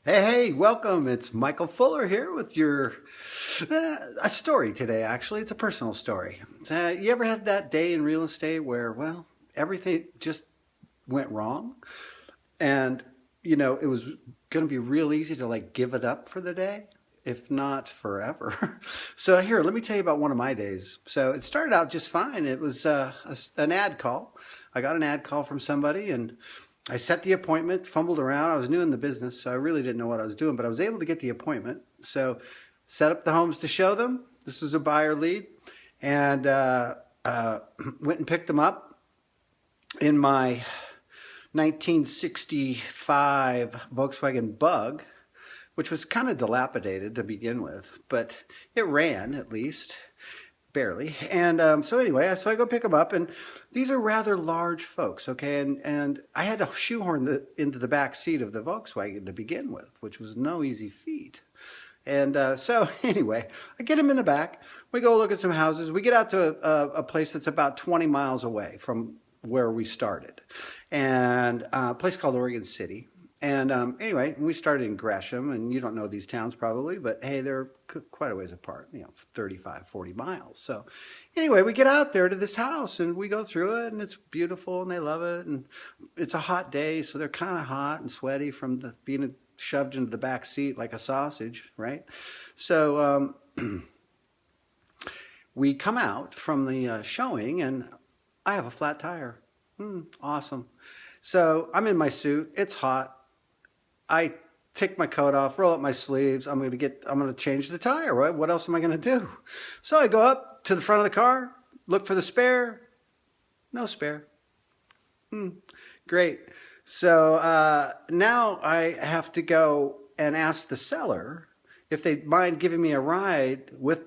Hey, welcome. It's Michael Fuller here with your a story today. Actually, it's a personal story. You ever had that day in real estate where, well, everything just went wrong, and it was going to be real easy to like give it up for the day, if not forever. So here, let me tell you about one of my days. So it started out just fine. It was an ad call. I got an ad call from somebody, and I set the appointment, fumbled around. I was new in the business, so I really didn't know what I was doing, but I was able to get the appointment. So set up the homes to show them. This was a buyer lead, and went and picked them up in my 1965 Volkswagen Bug, which was kind of dilapidated to begin with, but it ran at least. Barely. And so anyway, so I go pick them up, and these are rather large folks, okay? And I had to shoehorn into the back seat of the Volkswagen to begin with, which was no easy feat. And so anyway, I get them in the back. We go look at some houses. We get out to a place that's about 20 miles away from where we started, and a place called Oregon City. And anyway, we started in Gresham, and you don't know these towns probably, but hey, they're quite a ways apart, 35, 40 miles. So anyway, we get out there to this house, and we go through it, and it's beautiful, and they love it, and it's a hot day, so they're kind of hot and sweaty from being shoved into the back seat like a sausage, right? So we come out from the showing, and I have a flat tire. Awesome. So I'm in my suit. It's hot. I take my coat off, roll up my sleeves. I'm going to change the tire, right? What else am I going to do? So I go up to the front of the car, look for the spare. No spare. Great. So now I have to go and ask the seller if they'd mind giving me a ride with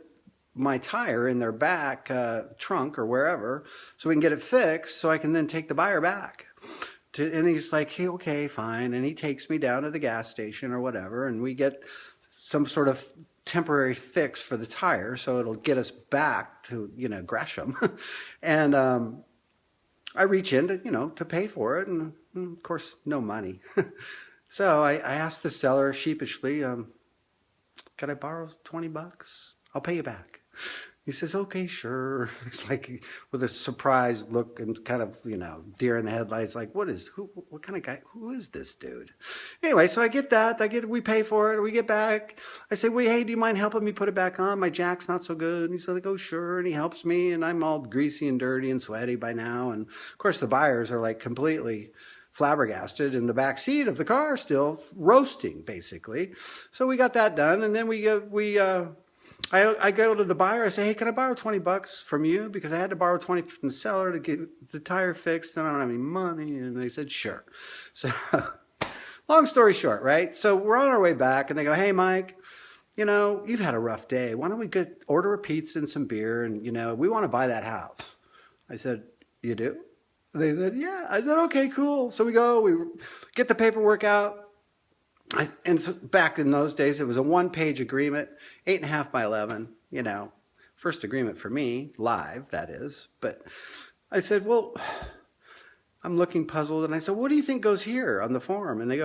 my tire in their back trunk or wherever, so we can get it fixed, so I can then take the buyer back. And he's like, hey, okay, fine. And he takes me down to the gas station or whatever, and we get some sort of temporary fix for the tire, so it'll get us back to, Gresham. And I reach in to pay for it, and of course, no money. So I asked the seller sheepishly, can I borrow $20? I'll pay you back. He says, okay, sure. It's like with a surprised look and kind of, deer in the headlights, like, what kind of guy, who is this dude? Anyway, so I get that. We pay for it. We get back. I say, wait, hey, do you mind helping me put it back on? My jack's not so good. And he's like, oh, sure. And he helps me. And I'm all greasy and dirty and sweaty by now. And of course, the buyers are like completely flabbergasted in the back seat of the car, still roasting, basically. So we got that done. And then I go to the buyer. I say, hey, can I borrow $20 from you? Because I had to borrow 20 from the seller to get the tire fixed, and I don't have any money. And they said, sure. So long story short, right? So we're on our way back, and they go, hey, Mike, you've had a rough day. Why don't we order a pizza and some beer, and, we want to buy that house. I said, you do? They said, yeah. I said, okay, cool. So we get the paperwork out. And so back in those days, it was a one-page agreement, 8.5 by 11, first agreement for me, live, that is. But I said, well, I'm looking puzzled. And I said, what do you think goes here on the form? And they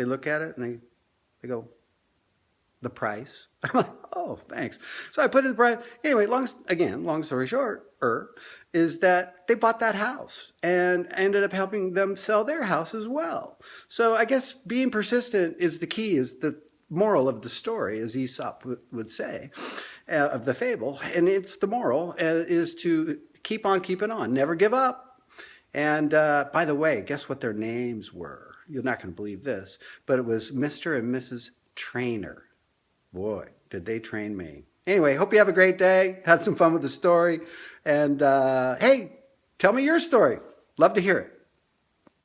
look at it, and they go, the price. I'm like, oh, thanks. So I put in the price. Anyway, long story short, is that they bought that house and ended up helping them sell their house as well. So I guess being persistent is the key, is the moral of the story, as Aesop would say, of the fable. And it's the moral is to keep on keeping on, never give up. And by the way, guess what their names were? You're not going to believe this, but it was Mr. and Mrs. Trainer. Boy, did they train me. Anyway, hope you have a great day. Had some fun with the story. And hey, tell me your story. Love to hear it.